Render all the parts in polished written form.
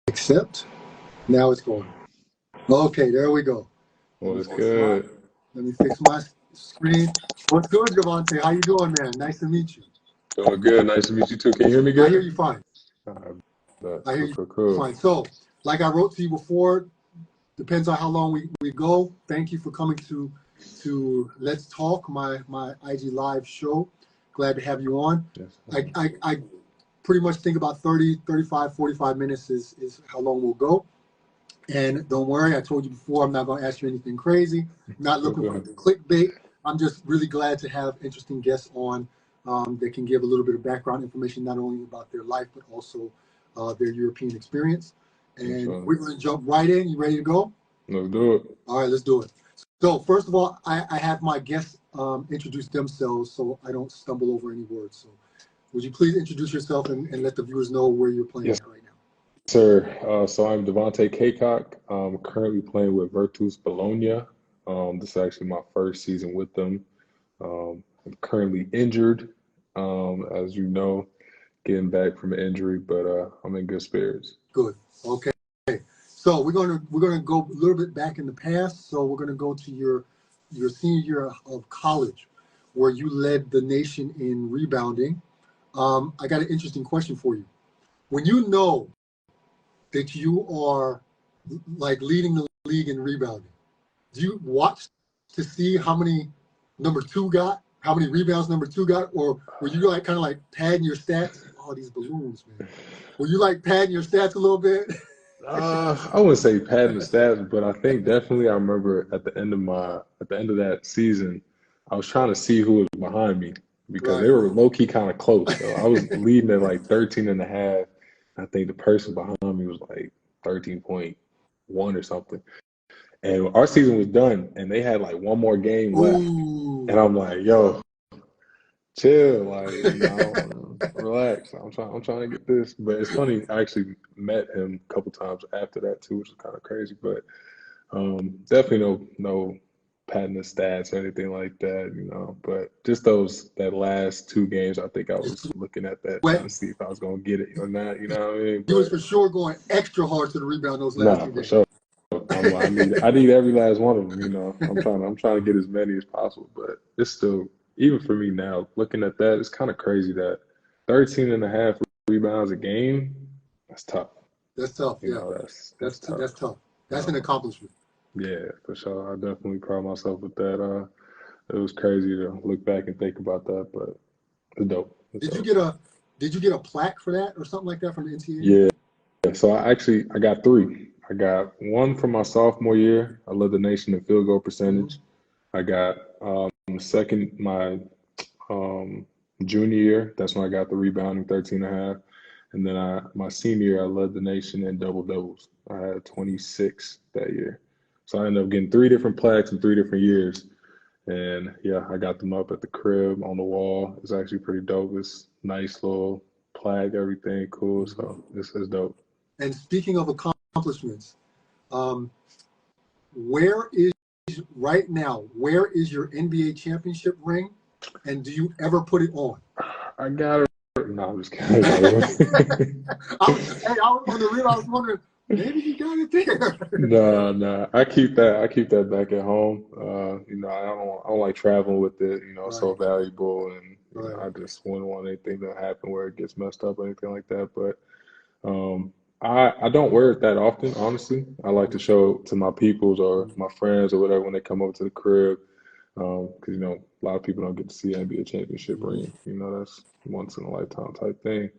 Accept. Now it's going. Okay, there we go. Well, it's good. Let me fix my screen. What's good, Devontae? How you doing, man? Nice to meet you. Doing good. Nice to meet you too. Can you hear me I hear good? you fine. Uh, I hear cool, you cool, cool. fine. So, like I wrote to you before, depends on how long we go. Thank you for coming to Let's Talk, my IG Live show. Glad to have you on. Yes. I pretty much think about 30, 35, 45 minutes is how long we'll go. And don't worry, I told you before, I'm not going to ask you anything crazy. Not looking for clickbait. I'm just really glad to have interesting guests on that can give a little bit of background information, not only about their life, but also their European experience. And we're going to jump right in. You ready to go? Let's do it. All right, let's do it. So first of all, I have my guests introduce themselves so I don't stumble over any words. So would you please introduce yourself and let the viewers know where you're playing at right now? Sir, so I'm Devontae Cacok. I'm currently playing with Virtus Bologna. This is actually my first season with them. I'm currently injured, as you know, getting back from an injury, but I'm in good spirits. Good. Okay. So we're gonna go a little bit back in the past. So we're gonna go to your senior year of college, where you led the nation in rebounding. I got an interesting question for you. When you know that you are like leading the league in rebounding, do you watch to see how many number two got, how many rebounds number two got, or were you like kind of like padding your stats? Oh, these balloons, man. Were you like padding your stats a little bit? I wouldn't say padding the stats, but I think definitely I remember at the end of that season, I was trying to see who was behind me because they were low key kind of close. So I was leading at like 13 and a half. I think the person behind me was like 13.1 or something. And our season was done and they had like one more game left. Ooh. And I'm like, yo, chill, like, relax. I'm trying to get this. But it's funny, I actually met him a couple times after that too, which is kind of crazy. But definitely no patting the stats or anything like that, But just that last two games, I think I was looking at that trying to see if I was gonna get it or not. You know what I mean? He was for sure going extra hard to the rebound those last two For games. sure. I need every last one of them. I'm trying to get as many as possible, but it's still, even for me now, looking at that, it's kind of crazy that 13 and a half rebounds a game, that's tough. That's tough, yeah. That's tough. That's tough. That's an accomplishment. Yeah, for sure. I definitely pride myself with that. It was crazy to look back and think about that, but it's dope. Did you get a plaque for that or something like that from the NCAA? Yeah. So I got three. I got one from my sophomore year. I led the nation in field goal percentage. I got second my junior year. That's when I got the rebounding 13 and a half. And then my senior year, I led the nation in double doubles. I had 26 that year. So I ended up getting three different plaques in 3 different years. And yeah, I got them up at the crib on the wall. It's actually pretty dope. It's nice little plaque, everything cool. So this is dope. And speaking of accomplishments, where is your NBA championship ring? And do you ever put it on? I got it. No, I'm just kidding. I was wondering, maybe you got it there. No. I keep that back at home. I don't like traveling with it. It's so valuable, and I just wouldn't want anything to happen where it gets messed up or anything like that. But I don't wear it that often, honestly. I like to show it to my peoples or my friends or whatever when they come over to the crib. Because a lot of people don't get to see NBA championship ring. That's once in a lifetime type thing.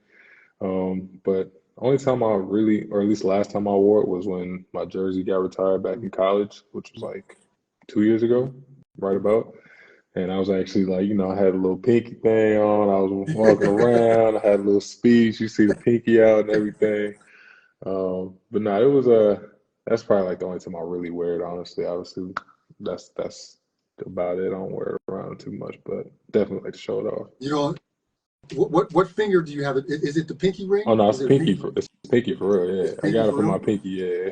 But only time I really, or at least last time I wore it, was when my jersey got retired back in college, which was like 2 years ago, right about. And I was actually like, I had a little pinky thing on. I was walking around. I had a little speech. You see the pinky out and everything. But no, it was that's probably like the only time I really wear it. Honestly, obviously, that's about it. I don't wear it around too much, but definitely like to show it off. What finger do you have? Is it the pinky ring? Oh no, it's pinky for real. Yeah, I got it for my pinky. Yeah.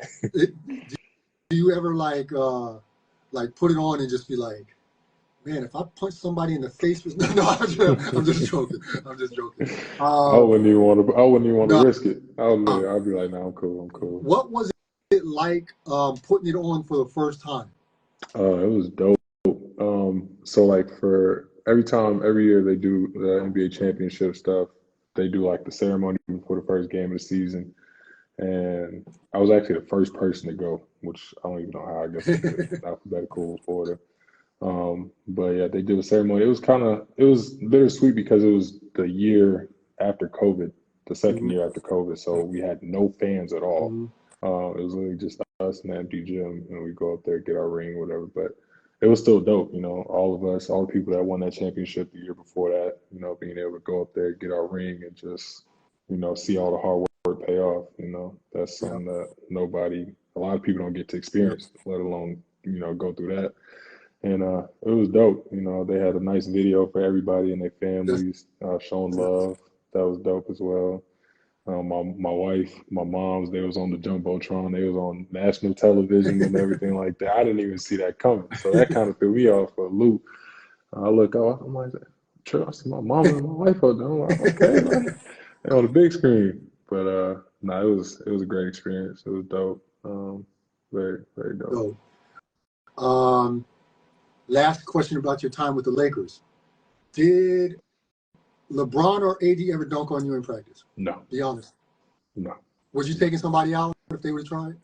Do you ever like put it on and just be like, man, if I punch somebody in the face with no, I'm just joking. I'm just joking. I wouldn't even want to. I wouldn't even want to No, risk it. I'd be like, no, I'm cool. I'm cool. what was it like putting it on for the first time? It was dope. So like for every year they do the NBA championship stuff, they do like the ceremony before the first game of the season. And I was actually the first person to go, which I don't even know how. I guess I did alphabetical order. But yeah, they did a ceremony. It was bittersweet because it was the year after COVID, the second Mhm. year after COVID. So we had no fans at all. Mhm. It was literally just us in the empty gym, and we go up there, get our ring, whatever. But it was still dope, all of us, all the people that won that championship the year before that, being able to go up there, get our ring, and just, see all the hard work pay off. That's Yeah. something that a lot of people don't get to Yeah. experience, let alone, go through that. And it was dope. They had a nice video for everybody and their That's, families showing love. That was dope as well. My wife, my mom's, they was on the Jumbotron. They was on national television and everything like that. I didn't even see that coming. So that kind of threw me off for a loop. I look out, I'm like, I see my mom and my wife up there. I'm like, okay, like, they on the big screen. But no, it was a great experience. It was dope. Very, very dope. so, last question about your time with the Lakers. Did LeBron or AD ever dunk on you in practice? No, Be honest. no. Was you taking somebody out if they would have tried?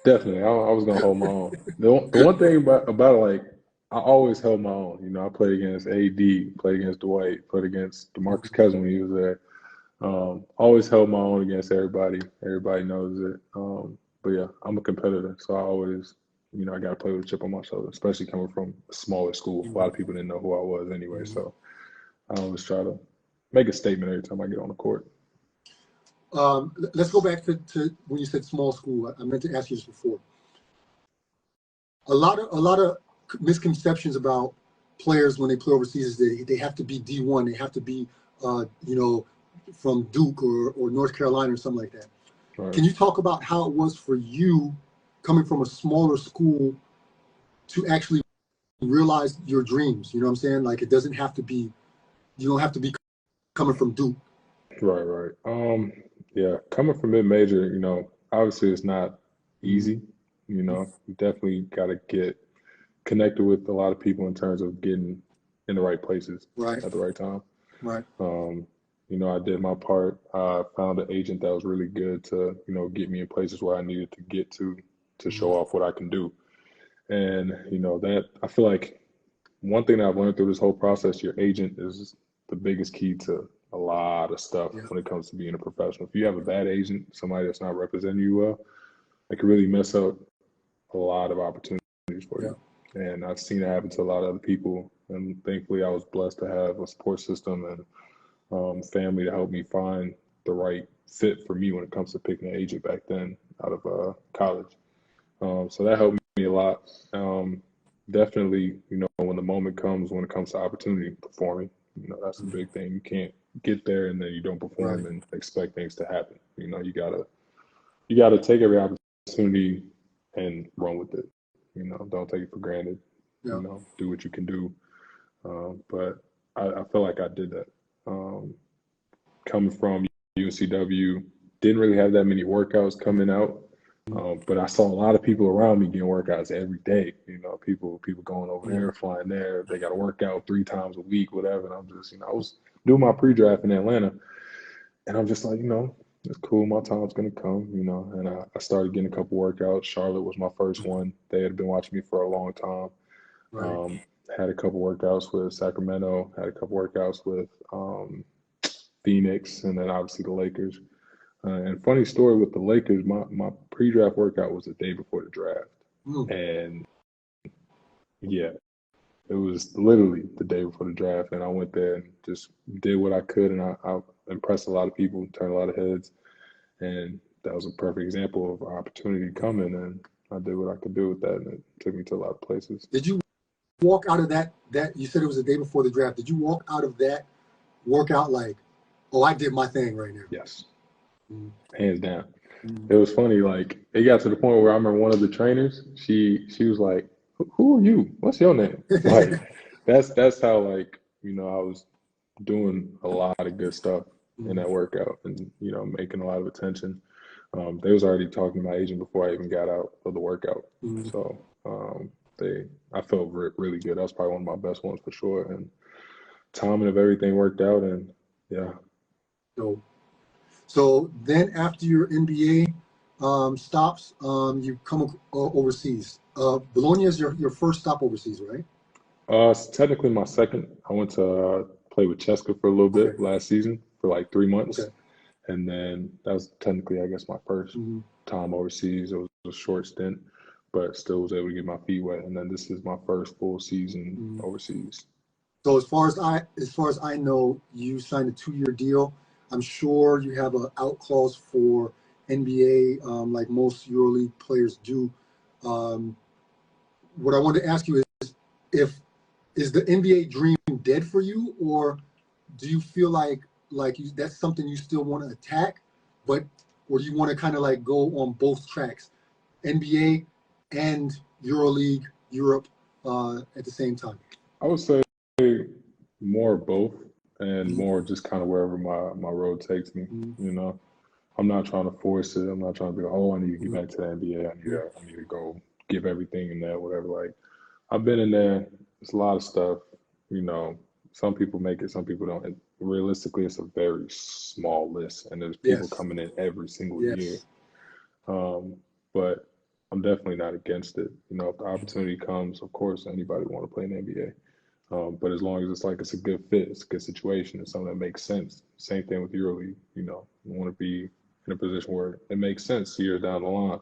Definitely, I was gonna hold my own. The one thing about it, like I always held my own. I played against AD, played against Dwight, played against DeMarcus Cousins when he was there. Always held my own against everybody. Everybody knows it. But yeah, I'm a competitor, so I always, I got to play with a chip on my shoulder, especially coming from a smaller school. A lot of people didn't know who I was anyway, so I always try to make a statement every time I get on the court. Let's go back to when you said small school. I meant to ask you this before. A lot of misconceptions about players when they play overseas is they have to be D1. They have to be, from Duke or North Carolina or something like that. Right. Can you talk about how it was for you coming from a smaller school to actually realize your dreams? You know what I'm saying? Like, it doesn't have to be, you don't have to be coming from Duke. Right. Yeah, coming from mid-major, obviously it's not easy. You definitely got to get connected with a lot of people in terms of getting in the right places Right. at the right time. Right. I did my part. I found an agent that was really good to, get me in places where I needed to get to show off what I can do. And, that I feel like one thing that I've learned through this whole process, your agent is the biggest key to a lot of stuff when it comes to being a professional. If you have a bad agent, somebody that's not representing you well, it can really mess up a lot of opportunities for you. And I've seen it happen to a lot of other people. And thankfully, I was blessed to have a support system and family to help me find the right fit for me when it comes to picking an agent back then out of college. So that helped me a lot. Definitely, when the moment comes, when it comes to opportunity performing, that's a big thing. You can't get there and then you don't perform and expect things to happen. You gotta take every opportunity and run with it. Don't take it for granted. Do what you can do. But I feel like I did that. Coming from UNCW, didn't really have that many workouts coming out. But I saw a lot of people around me getting workouts every day. People going over there, flying there. They got to work out 3 times a week, whatever. And I'm just, I was doing my pre-draft in Atlanta, and I'm just like, it's cool. My time's gonna come, And I started getting a couple workouts. Charlotte was my first one. They had been watching me for a long time. Had a couple workouts with Sacramento. Had a couple workouts with Phoenix, and then obviously the Lakers. And funny story with the Lakers, my pre-draft workout was the day before the draft. And yeah, it was literally the day before the draft. And I went there and just did what I could. And I impressed a lot of people, turned a lot of heads. And that was a perfect example of an opportunity coming. And I did what I could do with that. And it took me to a lot of places. Did you walk out of that you said it was the day before the draft. Did you walk out of that workout like, oh, I did my thing right now? Yes. Hands down. It was funny, like it got to the point where I remember one of the trainers, she was like, who are you? What's your name? Like that's how, like, I was doing a lot of good stuff in that workout and, making a lot of attention. They was already talking to my agent before I even got out of the workout. So I felt really good. That was probably one of my best ones for sure. And timing of everything worked out, and yeah. So then after your NBA stops, you come overseas. Bologna is your first stop overseas, right? It's technically my second. I went to play with Cheska for a little bit last season for like 3 months. And then that was technically, I guess, my first time overseas. It was a short stint, but still was able to get my feet wet. And then this is my first full season overseas. So as far as I know, you signed a 2-year deal. I'm sure you have an out clause for NBA, like most EuroLeague players do. What I wanted to ask you is the NBA dream dead for you, or do you feel like that's something you still want to attack, or do you want to kind of like go on both tracks, NBA and EuroLeague, Europe, at the same time? I would say more both, and more just kind of wherever my road takes me. I'm not trying to force it. I'm not trying to be like, oh, I need to get back to the NBA. I need to go give everything in that, whatever. Like, I've been in there. It's a lot of stuff. Some people make it, some people don't. And realistically, it's a very small list, and there's people coming in every single year. But I'm definitely not against it. If the opportunity comes, of course, anybody want to play in the NBA. But as long as it's a good fit, it's a good situation, it's something that makes sense. Same thing with EuroLeague. You want to be in a position where it makes sense years down the line.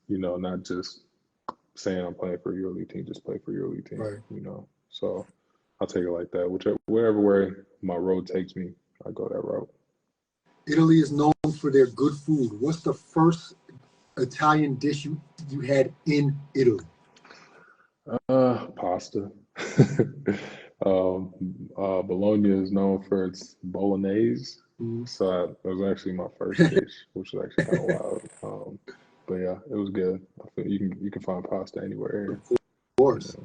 Not just saying I'm playing for a EuroLeague team, just play for a EuroLeague team. Right. So I'll take it like that. Wherever way my road takes me, I go that route. Italy is known for their good food. What's the first Italian dish you had in Italy? Pasta. Bologna is known for its bolognese. So that was actually my first dish, which was actually kind of wild. But yeah, it was good. I feel you can find pasta anywhere. Of course.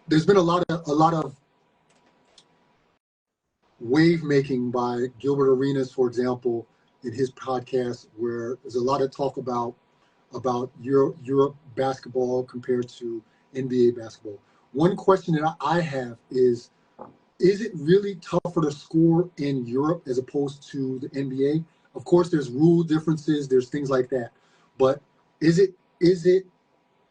There's been a lot of wave making by Gilbert Arenas, for example, in his podcast, where there's a lot of talk about Europe basketball compared to NBA basketball. One question that I have is it really tougher to score in Europe as opposed to the NBA? Of course, there's rule differences, there's things like that, but is it do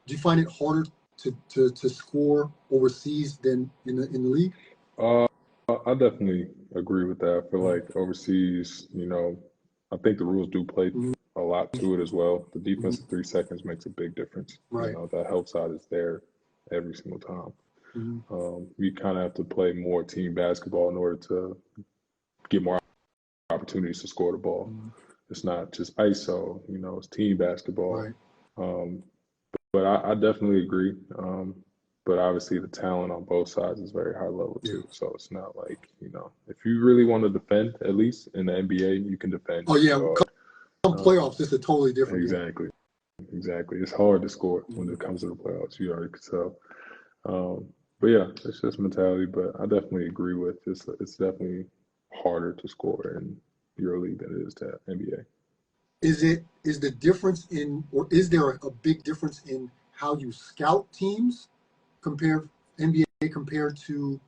you find it harder to score overseas than in the league? I definitely agree with that. I feel like overseas, I think the rules do play a lot to it as well. The defense of 3 seconds makes a big difference. Right. That help side is there every single time. You kind of have to play more team basketball in order to get more opportunities to score the ball. It's not just ISO, it's team basketball. Right. But I definitely agree. But obviously the talent on both sides is very high level too. So it's not like, if you really want to defend, at least in the NBA, you can defend. Oh yeah, come playoffs, it's a totally different Exactly. Game. Exactly. It's hard to score when it comes to the playoffs. You already could tell. But yeah, it's just mentality. But I definitely agree with it's definitely harder to score in EuroLeague than it is to NBA. Is the difference in, or is there a big difference in how you scout teams NBA compared to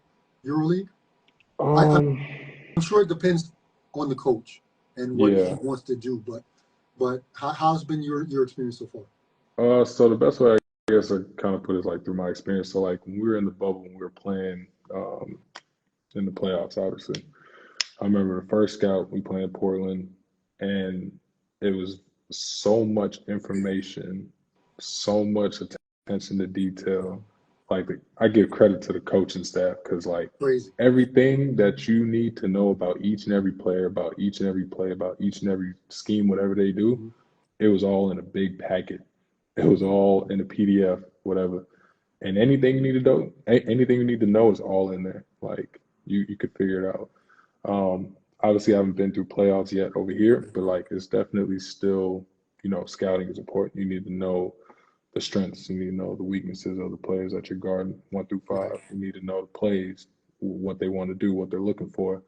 EuroLeague? I'm sure it depends on the coach and what he wants to do, but how's been your experience so far? So the best way I guess I kind of put it is like through my experience. So like when we were in the bubble, when we were playing in the playoffs, obviously, I remember the first scout we played in Portland, and it was so much information, so much attention to detail. Like I give credit to the coaching staff because like everything that you need to know about each and every player, about each and every play, about each and every scheme, whatever they do, it was all in a big packet. It was all in a PDF, whatever. And anything you need to know is all in there. Like you could figure it out. Obviously, I haven't been through playoffs yet over here, but like it's definitely still, scouting is important. You need to know the strengths. You need to know the weaknesses of the players that you're guarding 1 through 5. Right. You need to know the plays, what they want to do, what they're looking for.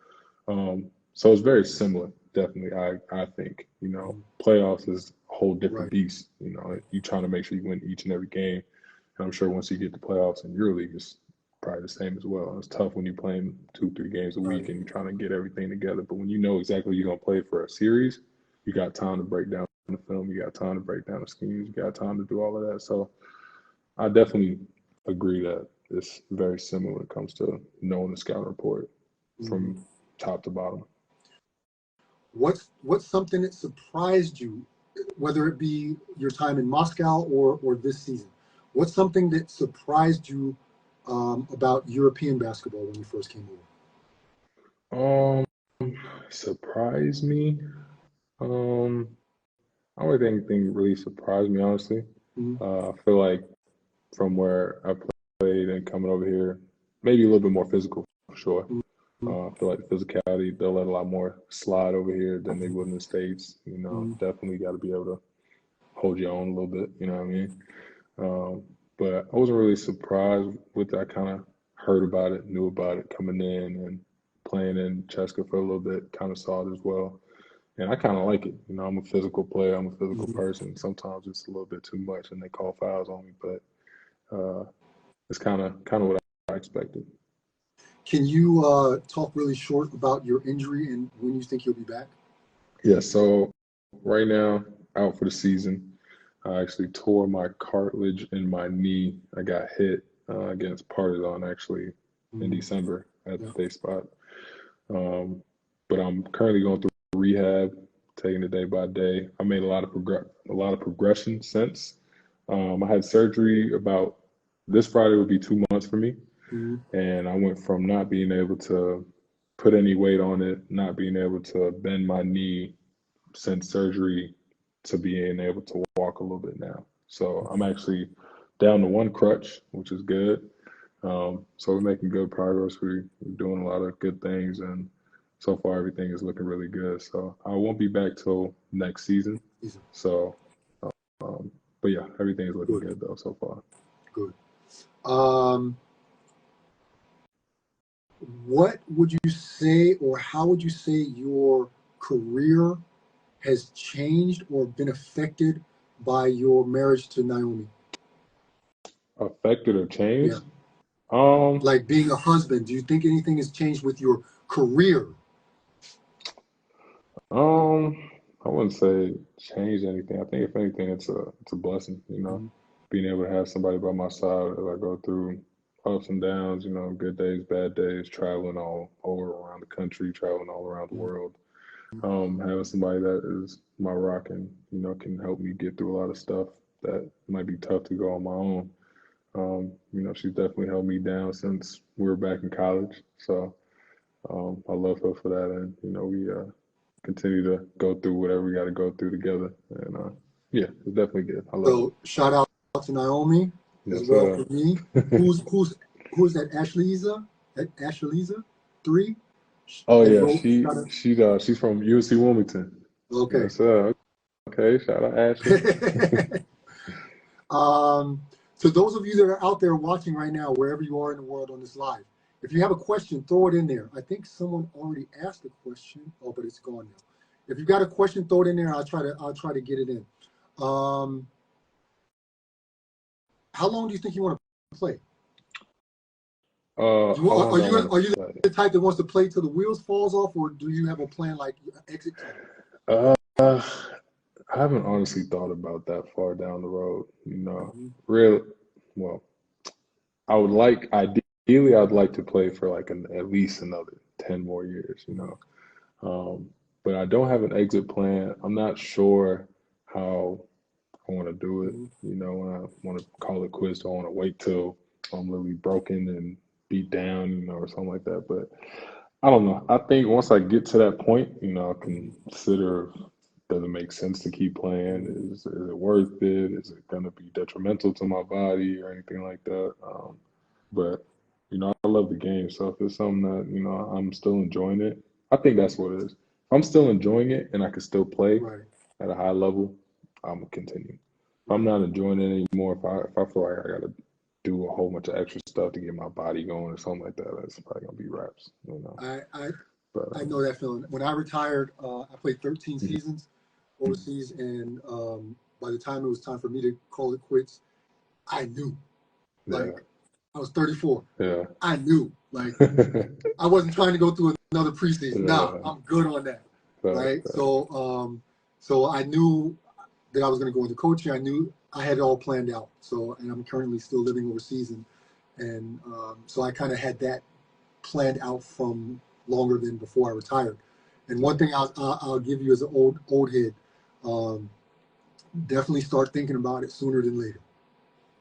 So it's very similar, definitely. I think playoffs is a whole different Right. beast. You trying to make sure you win each and every game. And I'm sure once you get to playoffs in your league, it's probably the same as well. It's tough when you're playing 2, 3 games a week Right. and you're trying to get everything together. But when you know exactly what you're gonna play for a series, you got time to break down the film. You got time to break down the schemes. You got time to do all of that. So I definitely agree that it's very similar when it comes to knowing the scouting report from top to bottom. What's something that surprised you, whether it be your time in Moscow or this season? What's something that surprised you about European basketball when you first came over? Surprised me. I don't think anything really surprised me, honestly. I feel like from where I played and coming over here, maybe a little bit more physical, for sure. I feel like the physicality, they'll let a lot more slide over here than they would in the States. Definitely got to be able to hold your own a little bit, you know what I mean? But I wasn't really surprised with it. I kind of heard about it, knew about it coming in and playing in Cheska for a little bit, kind of saw it as well. And I kind of like it. I'm a physical player. I'm a physical person. Sometimes it's a little bit too much and they call fouls on me, but it's kind of what I expected. Can you talk really short about your injury and when you think you'll be back? Yeah, so right now, out for the season. I actually tore my cartilage in my knee. I got hit against Partizan actually in December at the day spot. But I'm currently going through rehab, taking it day by day. I made a lot of progression since. I had surgery about this Friday would be 2 months for me. And I went from not being able to put any weight on it, not being able to bend my knee since surgery to being able to walk a little bit now. So I'm actually down to 1 crutch, which is good. So we're making good progress. We're doing a lot of good things, and so far everything is looking really good. So I won't be back till next season. So, but yeah, everything is looking good though so far. Good. What would you say, or how would you say your career has changed or been affected by your marriage to Naomi? Affected or changed? Yeah. Like being a husband, do you think anything has changed with your career? I wouldn't say change anything. I think if anything, it's a blessing, being able to have somebody by my side as I go through ups and downs, good days, bad days, traveling all over around the country, traveling all around the world. Having somebody that is my rock and, can help me get through a lot of stuff that might be tough to go on my own. She's definitely held me down since we were back in college. So I love her for that. And, we continue to go through whatever we got to go through together. And yeah, it's definitely good. I love it. Shout out to Naomi as well for me. Who's that? Ashleyza? Ashleyza 3? Oh yeah, she's from UNC Wilmington. Okay. Yes, okay, shout out Ashley. So those of you that are out there watching right now, wherever you are in the world on this live, if you have a question, throw it in there. I think someone already asked a question. Oh, but it's gone now. If you got a question, throw it in there. I'll try to get it in. How long do you think you want to play? Are you the type that wants to play till the wheels falls off, or do you have a plan like exit time? I haven't honestly thought about that far down the road. Real well. Ideally, I'd like to play for like at least another 10 more years. But I don't have an exit plan. I'm not sure how I want to do it. When I want to call it quits, I want to wait till I'm really broken and beat down, or something like that. But I don't know. I think once I get to that point, I can consider, does it make sense to keep playing? Is it worth it? Is it going to be detrimental to my body or anything like that? But, I love the game. So if it's something that, I'm still enjoying it, I think that's what it is. If I'm still enjoying it and I can still play at a high level, I'm going to continue. I'm not enjoying it anymore, if I feel like I gotta do a whole bunch of extra stuff to get my body going or something like that, that's probably gonna be reps, you know. But I know that feeling. When I retired, I played 13 mhm, seasons overseas, and by the time it was time for me to call it quits, I knew. yeah, Like, I was 34. yeah, I knew. Like, I wasn't trying to go through another preseason. Nah, yeah, I'm good on that. facts, Right. facts. So I knew that I was going to go into coaching. I knew I had it all planned out. So, and I'm currently still living overseas, and so I kind of had that planned out from longer than before I retired. And one thing I'll give you as an old head, um, definitely start thinking about it sooner than later.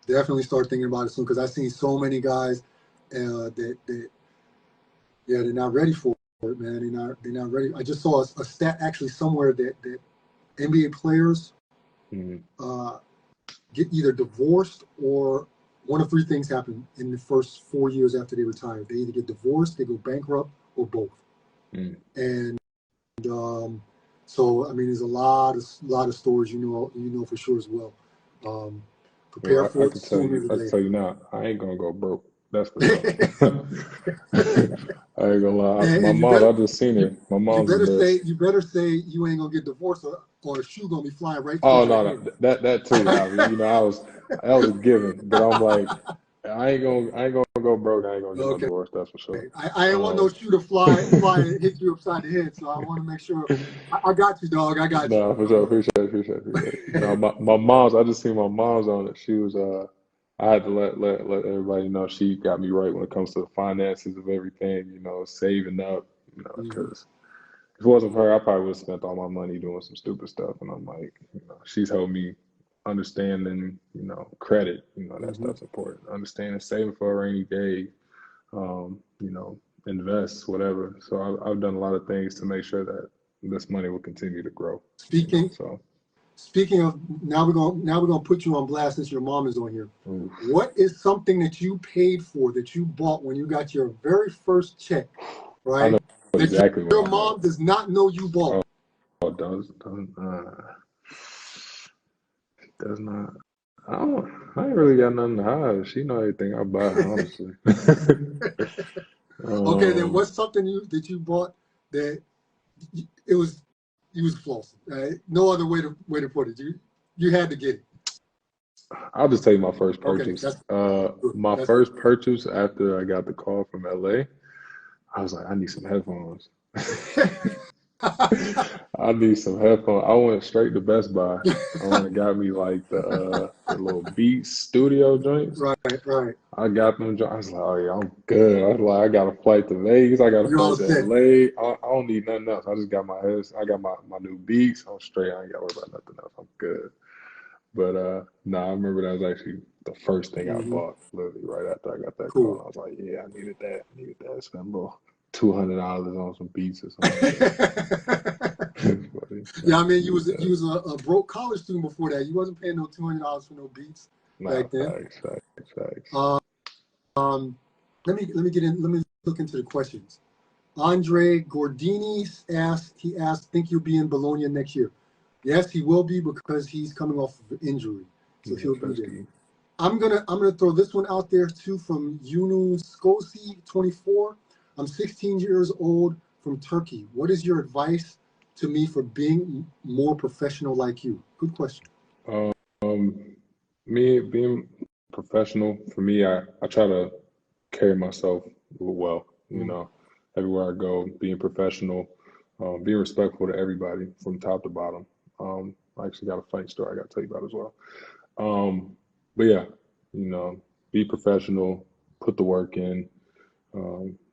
Definitely start thinking about it soon, because I've seen so many guys that yeah, they're not ready for it, man. They're not ready. I just saw a stat actually somewhere that NBA players Mhm. uh, get either divorced, or one of three things happen in the first 4 years after they retire. They either get divorced, they go bankrupt, or both. Mm. And so I mean, there's a lot of stories, you know for sure as well. Um, Prepare Well, I for it can tell sooner you, than later. now, I ain't gonna go broke. That's for sure. I ain't gonna lie. My and you mom, better I just seen her. you, My you mom's the better say best. you better say you ain't gonna get divorced, or a shoe gonna be flying right Oh towards your no, head. no, that too. I mean, you know, that was a given. But I'm like, I ain't gonna go broke. I ain't gonna get no Okay. divorce. That's for sure. I ain't want no shoe to fly and hit you upside the head, so I want to make sure. I got you, dog. I got you. No, for sure, appreciate. No, my mom's. I just seen my mom's on it. She was. I had to let everybody know she got me right when it comes to the finances of everything. You know, saving up. You know, Mhm. because if it wasn't for her, I probably would have spent all my money doing some stupid stuff. And I'm like, you know, she's helped me understanding, you know, credit. You know, that Mhm. stuff's important. Understanding saving for a rainy day. You know, invest, whatever. So I've done a lot of things to make sure that this money will continue to grow. You know, Speaking so. Speaking of, now we're gonna put you on blast since your mom is on here. Oof. What is something that you paid for, that you bought when you got your very first check, I know right? That your, exactly what your I bought. mom does not know you bought. Oh, does not. I don't. I ain't really got nothing to hide. She know everything I buy, honestly. Okay, then um, what's something that you bought that it was you was flossing, right? No other way to put it. You had to get it. I'll just tell you my first Okay, purchase. that's good. My That's good. first purchase after I got the call from LA, I was like, I need some headphones. I need some headphones. I went straight to Best Buy. I went and got me like the little Beats studio joints. Right. I got them. I was like, oh yeah, I'm good. I was like, I got a flight to Vegas. I got a You all flight to set. LA. I don't need nothing else. I just got my heads. I got my new Beats. I'm straight. I ain't got to worry about nothing else. I'm good. But I remember that was actually the first thing I Hmm. bought, literally right after I got that call. Cool. I was like, yeah, I needed that. I needed that. Spend a little $200 on some Beats or something like that. But, Yeah, I I mean, you needed was that. you was a broke college student before that. You wasn't paying no $200 for no beats Nah, back then. facts. Um, let me look into the questions. Andre Gordini asked. He asked, "Think you'll be in Bologna next year?" Yes, he will be, because he's coming off of an injury, so Yeah, he'll be there. Fesky. I'm gonna throw this one out there too, from Yunu Skosi 24. I'm 16 years old, from Turkey. What is your advice to me for being more professional like you? Good question. Um, Me being professional, for me, I try to carry myself well, you Mm. know, everywhere I go, being professional, being respectful to everybody from top to bottom. I actually got a funny story I got to tell you about as well. But yeah, you know, be professional, put the work in,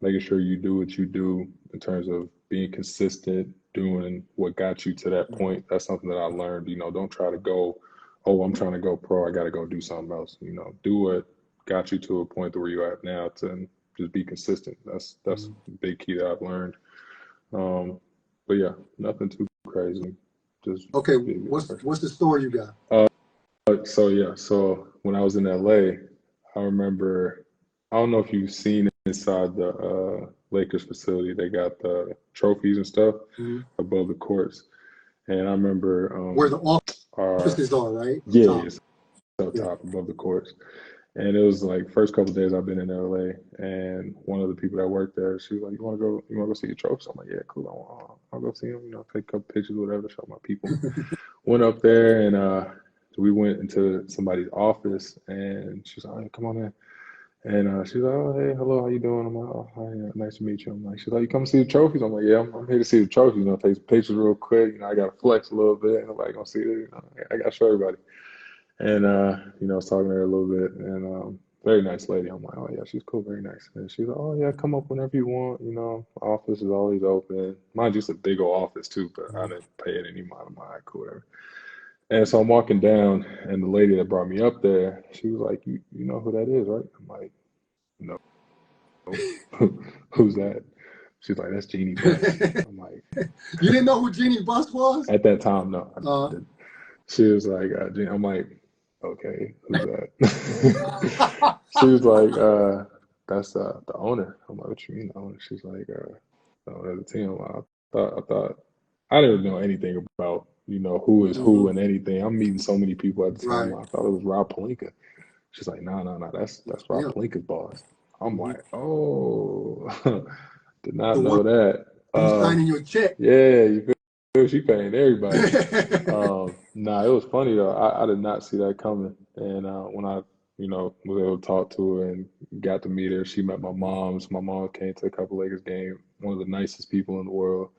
making sure you do what you do in terms of being consistent, doing what got you to that point. That's something that I learned. You know, don't try to go, oh, I'm trying to go pro. I got to go do something else. You know, do what got you to a point where you're at now, to just be consistent. That's Mm. a big key that I've learned. But yeah, nothing too crazy. Just Okay, be a good person. what's the story you got? So when I was in LA, I remember, I don't know if you've seen inside the Lakers facility, they got the trophies and stuff Mm. above the courts. And I remember, Where the are, Offices are right up yeah, top. it's up Yeah. top above the courts. And it was like first couple of days I've been in LA, and one of the people that worked there, she was like, you wanna go see your trophies?" I'm like, "Yeah, cool. I'll go see them. You know, take a couple pictures, whatever, show my people." Went up there, and we went into somebody's office, and she's like, "Hey, come on in." And she's like, "Oh, hey, hello, how you doing?" I'm like, "Oh, hi, nice to meet you." I'm like, she's like, "You come see the trophies?" I'm like, "Yeah, I'm here to see the trophies. You know, take some pictures real quick. You know, I got to flex a little bit. Nobody gonna see it. You know, I got to show everybody." And you know, I was talking to her a little bit, and very nice lady. I'm like, "Oh yeah, she's cool, very nice." And she's like, "Oh yeah, come up whenever you want. You know, office is always open. Mind you, it's a big old office too, but I didn't pay it any mind. I'm like, cool, whatever." And so I'm walking down, and the lady that brought me up there, she was like, "You know who that is, right?" I'm like, "No." "Who's that?" She's like, "That's Jeannie Buss." I'm like, You didn't know who Jeannie Buss was? at that time, no, I Uh, didn't. She was like, Jeannie. I'm like, "Okay, who's that?" She was like, "That's the owner." I'm like, "What you mean the owner?" She's like, "The owner of the team." I thought I didn't know anything about, you know, who is who mhm. and anything. I'm meeting so many people at the time. Right. I thought it was Rob Pelinka. She's like, "No, no, no, that's Rob Yeah. Pelinka's boss." I'm Hmm. like, "Oh, did The not one know that." who's signing your check. Yeah, you feel she paying everybody. Nah, it was funny though. I did not see that coming. And when I, you know, was able to talk to her and got to meet her, she met my moms. My mom came to a couple Lakers game. One of the nicest people in the world.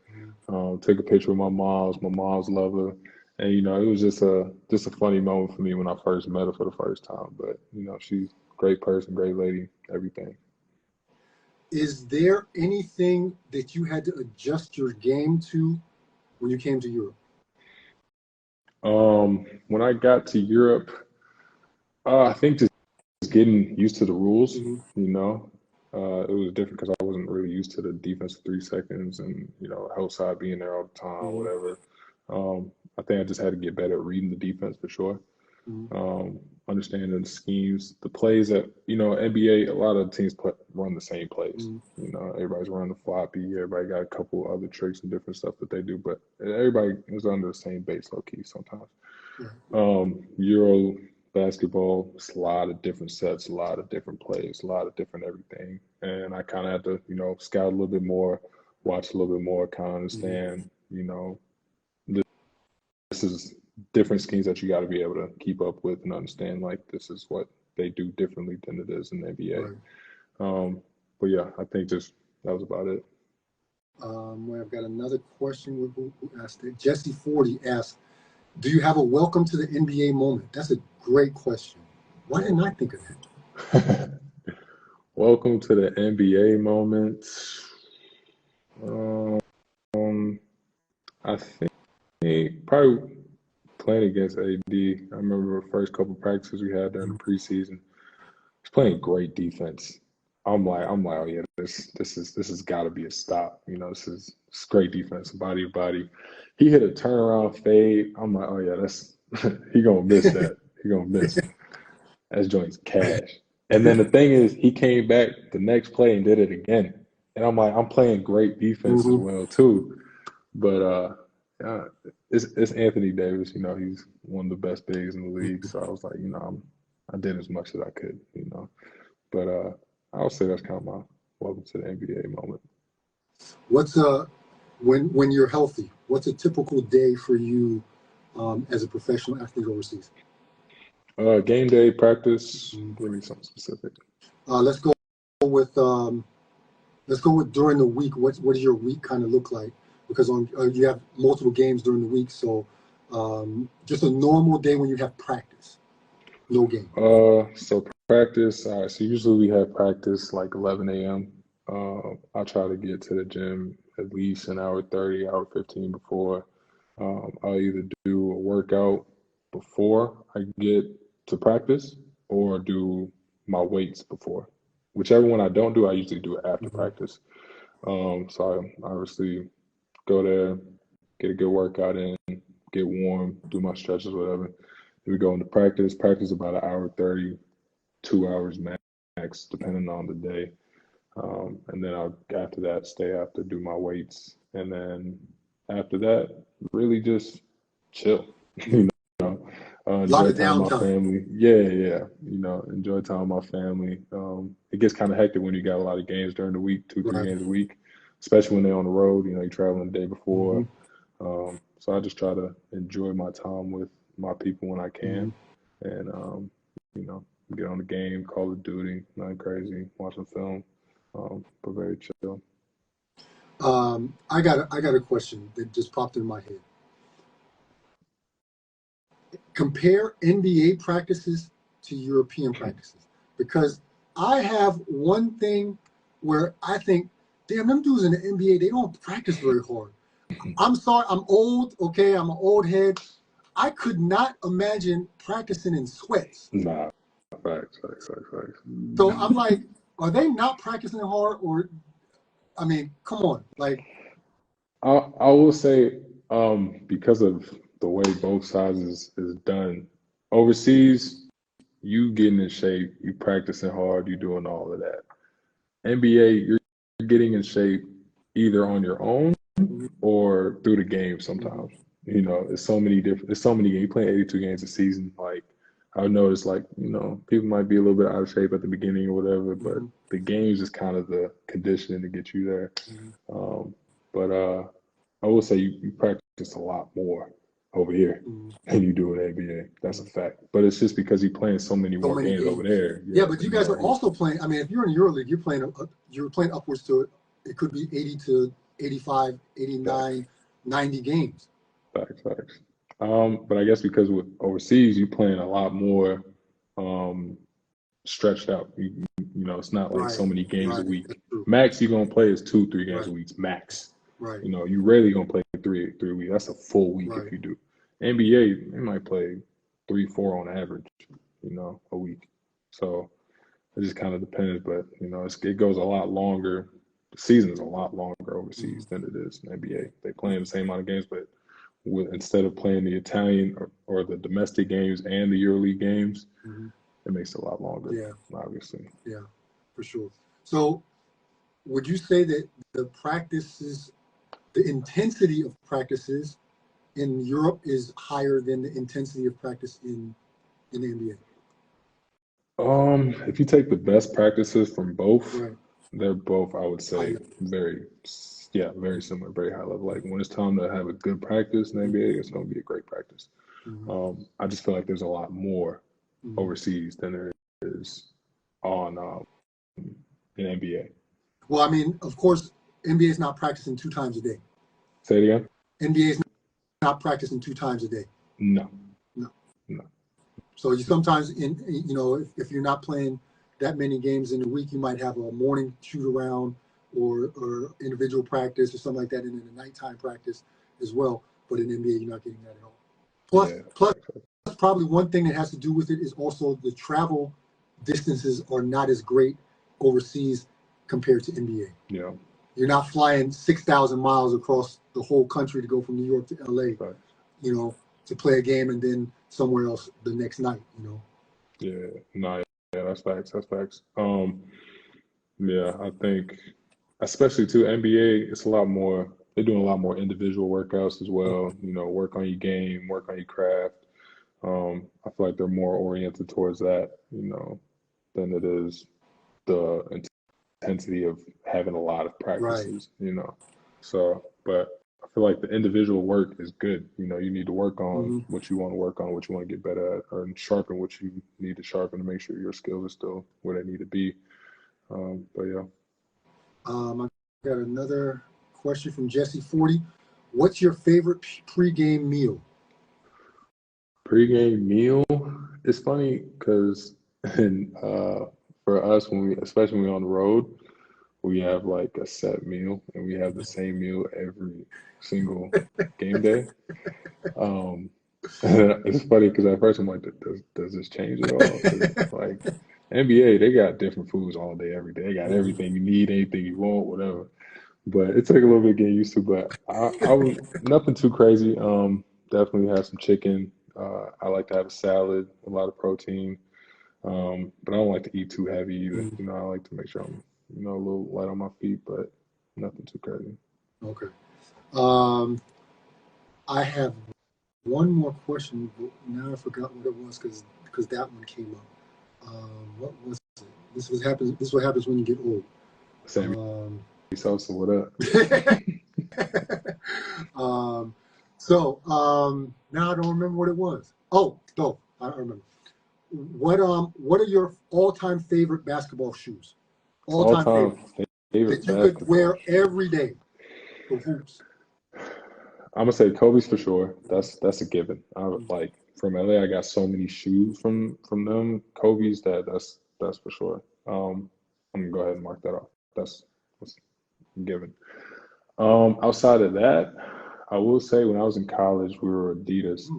Took a picture with my moms. My moms love her. And you know, it was just a funny moment for me when I first met her for the first time. But you know, she's a great person, great lady, everything. Is there anything that you had to adjust your game to when you came to Europe? When I got to Europe, I think just getting used to the rules, Hmm. you know. It was different because I wasn't really used to the defense of 3 seconds and, you know, outside being there all the time, Hmm. whatever. I think I just had to get better at reading the defense for sure. Hmm. Understanding the schemes, the plays that, you know, NBA, a lot of teams run the same plays. Hmm. You know, everybody's running the floppy, everybody got a couple other tricks and different stuff that they do, but everybody is under the same base low key sometimes. Right. Euro basketball, it's a lot of different sets, a lot of different plays, a lot of different everything. And I kind of had to, you know, scout a little bit more, watch a little bit more, kind of Hmm. understand, you know, this is different schemes that you got to be able to keep up with and understand, like, this is what they do differently than it is in the Right. NBA. But yeah, I think just that was about it. Well, I've got another question. Who asked it? Jesse 40 asked, "Do you have a welcome to the NBA moment?" That's a great question. Why didn't I think of Welcome. Welcome to the NBA moment. Um, I think probably playing against AD. I remember the first couple practices we had during the that? preseason. He's playing great defense. I'm like, oh yeah, this has got to be a stop. You know, this is great defense, body to body. He hit a turnaround fade. I'm like, oh yeah, that's he gonna miss that. He gonna miss. That's joint's cash. And then the thing is, he came back the next play and did it again. And I'm like, I'm playing great defense as Hmm. well too. But uh, it's Anthony Davis. You know, he's one of the best bigs in the league. So I was like, you know, I did as much as I could. You know, but I would say that's kind of my welcome to the NBA moment. What's when you're healthy? What's a typical day for you as a professional athlete overseas? Game day practice. Mhm. Give me something specific. Let's go with during the week. What does your week kind of look like? Because you have multiple games during the week, so just a normal day when you have practice, no game. So practice. All right. So usually we have practice like 11 a.m. I try to get to the gym at least an hour 30, hour 15 before. I'll either do a workout before I get to practice or do my weights before. Whichever one I don't do, I usually do it after Hmm. practice. So I obviously go there, get a good workout in, get warm, do my stretches, whatever. Then we go into practice. Practice about an hour 30, 2 hours max, depending on the day. And then I'll after that stay after do my weights, and then after that really just chill. Hmm. You know, A lot enjoy of time with my downtime. family. Yeah. Enjoy time with my family. It gets kind of hectic when you got a lot of games during the week, two, three Right. games a week, especially when they're on the road. You're traveling the day Hmm. before. So I just try to enjoy my time with my people when I Hmm. can, and you know, get on the game, Call of Duty, nothing crazy, watch some film, but very chill. I got a question that just popped in my head. Compare NBA practices to European practices, because I have one thing where I think, damn, them dudes in the NBA, they don't practice very hard. I'm sorry, I'm old. Okay, I'm an old head. I could not imagine practicing in sweats. Nah, facts. So I'm like, are they not practicing hard, or I mean, come on, like, I will say, because of the way both sides is done overseas, you getting in shape, you practicing hard, you doing all of that. NBA, you're getting in shape either on your own mhm, or through the game mhm, sometimes. It's so many games. You play 82 games a season. Like I've noticed, like, people might be a little bit out of shape at the beginning or whatever, but mhm, the games is kind of the conditioning to get you there. mhm, Um, but I will say you practice a lot more over here mhm, than you do in NBA. That's a mhm. fact. But it's just because you're playing so many So more many games over games. there, Yeah, yeah, but than you you guys are are here. also playing. I mean, if you're in EuroLeague, you're playing upwards to, it could be 80 to 85, Facts, 89, 90 games. facts. But I guess because with overseas, you playing a lot more um, stretched out. It's not like Right, so many games a right. That's week. true. Max you're gonna play is 2, 3 games a Right, week, max. right, You rarely gonna play three a week. That's a full week if right. you do. NBA, they might play 3, 4 on average, a week. So it just kind of depends, but it goes a lot longer. The season is a lot longer Mhm, overseas than it is in NBA. They play the same amount of games, but instead of playing the Italian or the domestic games and the EuroLeague games, mhm. it makes it a lot longer, Yeah, obviously. yeah, for sure. So, would you say that the practices, the intensity of practices in Europe is higher than the intensity of practice in the NBA? If you take the best practices from both, Right, they're both, I would high say, level. very similar, very high level. Like when it's time to have a good practice in the Mhm, NBA, it's going to be a great practice. mhm, I just feel like there's a lot more mhm. overseas than there is on in NBA. Well, I mean, of course, NBA is not practicing 2 times a day. Say it again? NBA is not practicing 2 times a day. No, No. no. So you sometimes, if you're not playing that many games in a week, you might have a morning shoot around, or individual practice or something like that, and then a nighttime practice as well. But in NBA, you're not getting that at all. Plus, Yeah, plus, facts. probably one thing that has to do with it is also the travel distances are not as great overseas compared to NBA. Yeah, You're not flying 6,000 miles across the whole country to go from New York to LA, facts. to play a game and then somewhere else the next night. Yeah, no, yeah, that's facts. That's facts. Yeah, I think, especially too, NBA, it's a lot more, they're doing a lot more individual workouts as well, work on your game, work on your craft. I feel like they're more oriented towards that, than it is the intensity of having a lot of Right. practices. So, but I feel like the individual work is good. You need to work on Hmm. what you want to work on, what you want to get better at, or sharpen what you need to sharpen to make sure your skills are still where they need to be. But yeah. I got another question from Jesse 40. What's your favorite pregame meal? Pre-game meal. It's funny because and for us especially when we're on the road, we have like a set meal and we have the same meal every single game day. Um, it's funny because at first I'm like, does this change at all? Because like NBA, they got different foods all day, every day. They got Mhm. everything you need, anything you want, whatever. But it took a little bit getting used to. But I was nothing too crazy. Definitely have some chicken. I like to have a salad, a lot of protein. But I don't like to eat too heavy either. Mhm. I like to make sure I'm, a little light on my feet, but nothing too crazy. Okay. Um, I have one more question, but now I forgot what it was because that one came up. What was it? This is what happens when you get old. Sammy Sosa, what up? Now I don't remember what it was. Oh, no, I remember. What are your all-time favorite basketball shoes? All-time favorite favorite that you could basketball wear every day for hoops. I'm gonna say Kobe's for sure. That's a given. I would like from LA. I got so many shoes from them. Kobe's that's for sure. I'm gonna go ahead and mark that off. That's a given. Outside of that, I will say when I was in college, we were Adidas,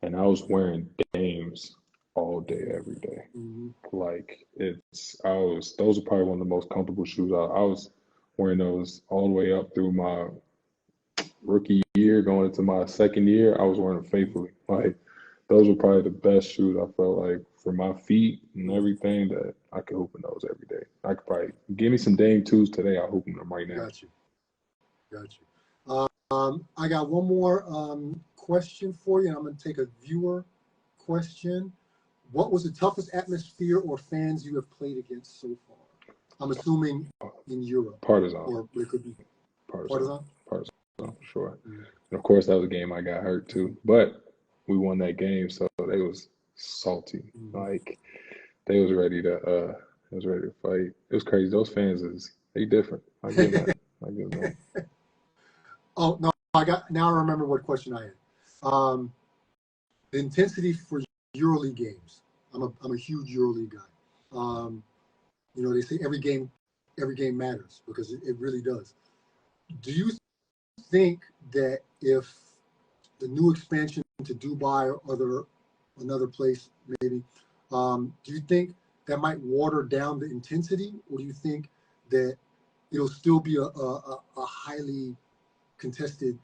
and I was wearing Dames all day, every day. Mm-hmm. Like those are probably one of the most comfortable shoes. I was wearing those all the way up through my rookie year, going into my second year. I was wearing them faithfully. Like those were probably the best shoes I felt like for my feet and everything that I could hoop in those every day. I could probably give me some Dame twos today. I'll hoop in them right now. Got you. I got one more question for you, and I'm going to take a viewer question. What was the toughest atmosphere or fans you have played against so far? I'm assuming in Europe. Partizan. Or it could be Partizan for sure. And of course, that was a game I got hurt too. But we won that game, so they was salty. Like they was ready to fight. It was crazy. Those fans they different. I give them that. Oh no, now I remember what question I had. The intensity for EuroLeague games. I'm a huge EuroLeague guy. They say every game matters because it really does. Do you think that if the new expansion to Dubai or another place maybe, do you think that might water down the intensity, or do you think that it'll still be a highly contested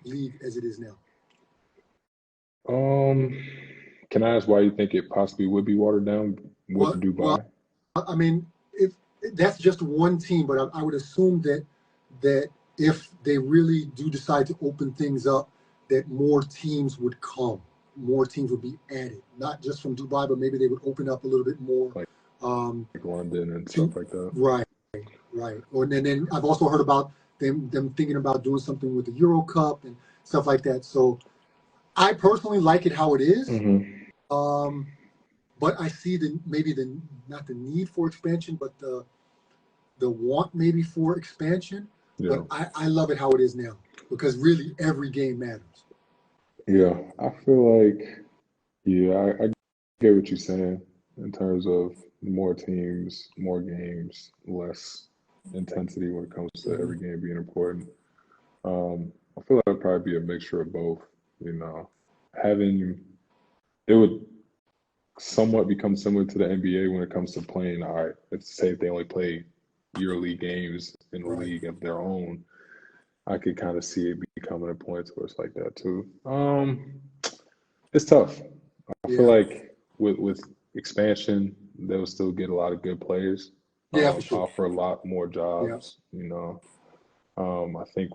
league as it is now? Can I ask why you think it possibly would be watered down with Dubai? I mean, if that's just one team, but I would assume that if they really do decide to open things up, that more teams would come, more teams would be added, not just from Dubai, but maybe they would open up a little bit more, like London and stuff like that. Right. Or and then I've also heard about them thinking about doing something with the Euro Cup and stuff like that. So I personally like it how it is. But I see maybe not the need for expansion, but the want maybe for expansion. Yeah. But I love it how it is now because really every game matters. Yeah, I feel like I get what you're saying in terms of more teams, more games, less intensity when it comes to every game being important. I feel like it'd probably be a mixture of both. It would somewhat become similar to the NBA when it comes to playing. All right, let's say if they only play EuroLeague games in a league of their own, I could kind of see it becoming a point where it's like that too. It's tough. I feel like with expansion, they'll still get a lot of good players. Yeah, for sure. Offer a lot more jobs. Yeah. I think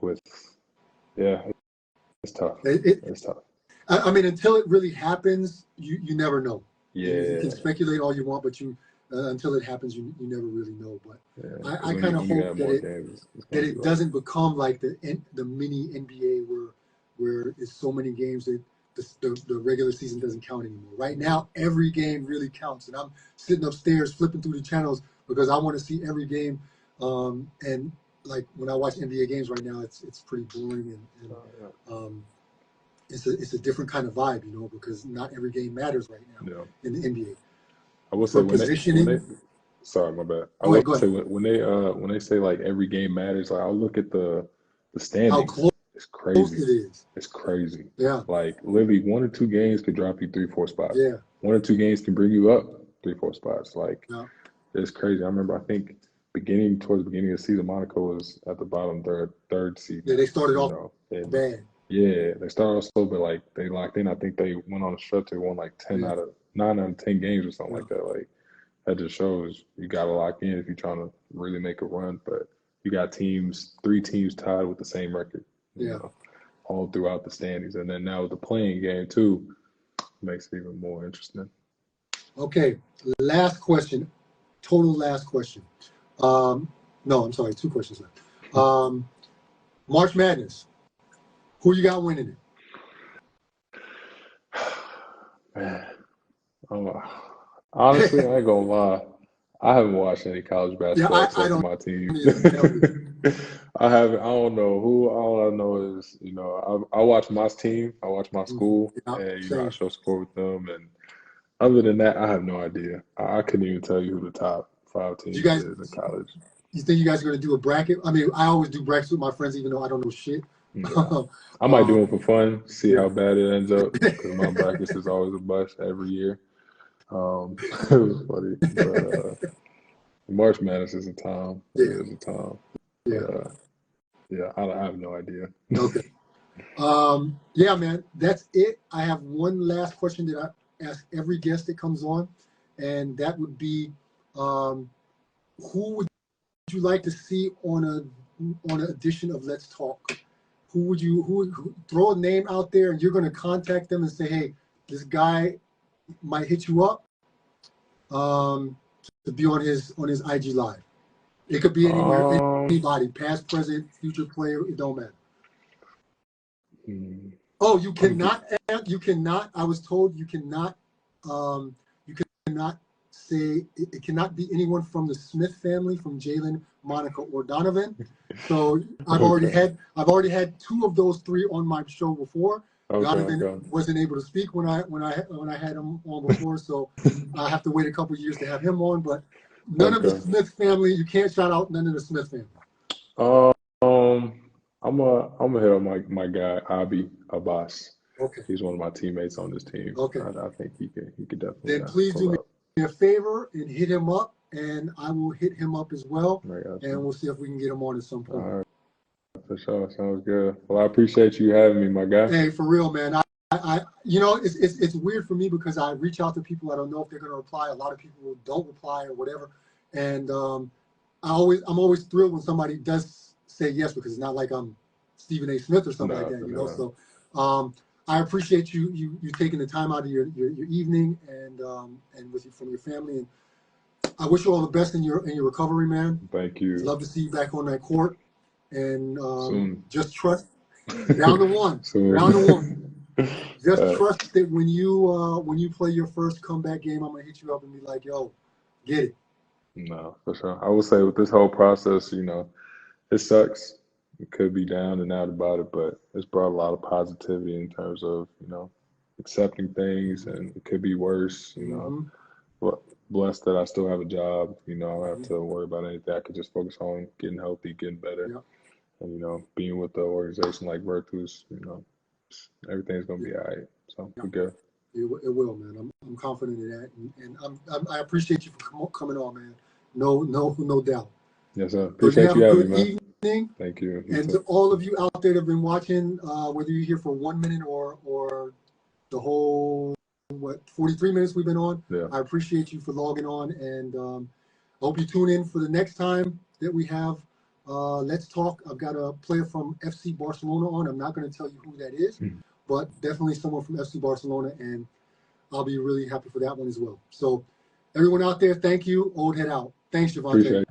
it's tough. It's tough. I mean, until it really happens, you never know. Yeah. You can speculate all you want, but until it happens, you never really know. But I kind of hope that it doesn't become like the mini NBA where it's so many games that the regular season doesn't count anymore. Right now, every game really counts, and I'm sitting upstairs flipping through the channels because I want to see every game. And like when I watch NBA games right now, it's pretty boring and it's a different kind of vibe, because not every game matters right now in the NBA. I will say sorry, my bad. I will say when they say like every game matters, like I'll look at the standings. How close it's crazy. It is. It's crazy. Yeah. Like literally 1 or 2 games could drop you 3-4 spots. Yeah. 1 or 2 games can bring you up 3-4 spots. Like it's crazy. I remember I think towards the beginning of the season, Monaco was at the bottom third seed. Yeah, they started off bad. Yeah, they started off slow, but like they locked in. I think they went on a stretch. They won like 9 out of 10 games or something like that. Like that just shows you got to lock in if you're trying to really make a run. But you got 3 teams tied with the same record. You know? all throughout the standings. And then now with the playing game too, makes it even more interesting. Okay, last question, total last question. No, I'm sorry, 2 questions left. March Madness, who you got winning it? Man, honestly, I ain't gonna lie. I haven't watched any college basketball except for my team. I haven't. I don't know who. All I know is, I watch my team. I watch my school, and I show support with them. And other than that, I have no idea. I couldn't even tell you who the top 5 teams is in college. You think you guys are going to do a bracket? I mean, I always do brackets with my friends, even though I don't know shit. Yeah. I might do it for fun, see how bad it ends up, because my brackets is always a bust every year. It was funny, but March Madness is a time. It is a time. But, I have no idea. Okay. Yeah, man, that's it. I have one last question that I ask every guest that comes on, and that would be, who would you like to see on an edition of Let's Talk? Who throw a name out there, and you're going to contact them and say, hey, this guy might hit you up to be on his IG Live. It could be anywhere, anybody, past, present, future player. It don't matter. Oh, you cannot. You cannot. I was told you cannot. You cannot say it cannot be anyone from the Smith family, from Jalen, Monica, or Donovan. So I've already had 2 of those 3 on my show before. Donovan wasn't able to speak when I had him on before, so I have to wait a couple of years to have him on. But none of the Smith family. You can't shout out none of the Smith family. I'm gonna hit up my guy Abi Abbas. Okay. He's one of my teammates on this team. Okay. I think he could definitely. Then please do me a favor and hit him up, and I will hit him up as well, and we'll see if we can get him on at some point. All right. For sure. Sounds good. Well, I appreciate you having me, my guy. Hey, for real, man. It's weird for me because I reach out to people. I don't know if they're going to reply. A lot of people don't reply or whatever, and I'm always thrilled when somebody does say yes, because it's not like I'm Stephen A. Smith or something like that, So I appreciate you taking the time out of your evening and from your family, and I wish you all the best in your recovery, man. Thank you. Love to see you back on that court, and just trust down to 1, down to 1. Just trust that when you play your first comeback game, I'm gonna hit you up and be like, yo, get it. No, for sure. I will say with this whole process, it sucks. It could be down and out about it, but it's brought a lot of positivity in terms of, accepting things, and it could be worse, But blessed that I still have a job, I don't have to worry about anything. I could just focus on getting healthy, getting better, and, being with the organization like Virtus, everything's going to be all right. So we're good. It will, man. I'm confident in that, and I appreciate you for coming on, man. No doubt. Yes, sir. Appreciate you having me, man. Evening. Thank you. And to all of you out there that have been watching, whether you're here for 1 minute or the whole 43 minutes we've been on, I appreciate you for logging on, and I hope you tune in for the next time that we have Let's Talk. I've got a player from FC Barcelona on. I'm not going to tell you who that is, but definitely someone from FC Barcelona, and I'll be really happy for that one as well. So everyone out there, thank you. Old head out. Thanks, Devontae. Appreciate it.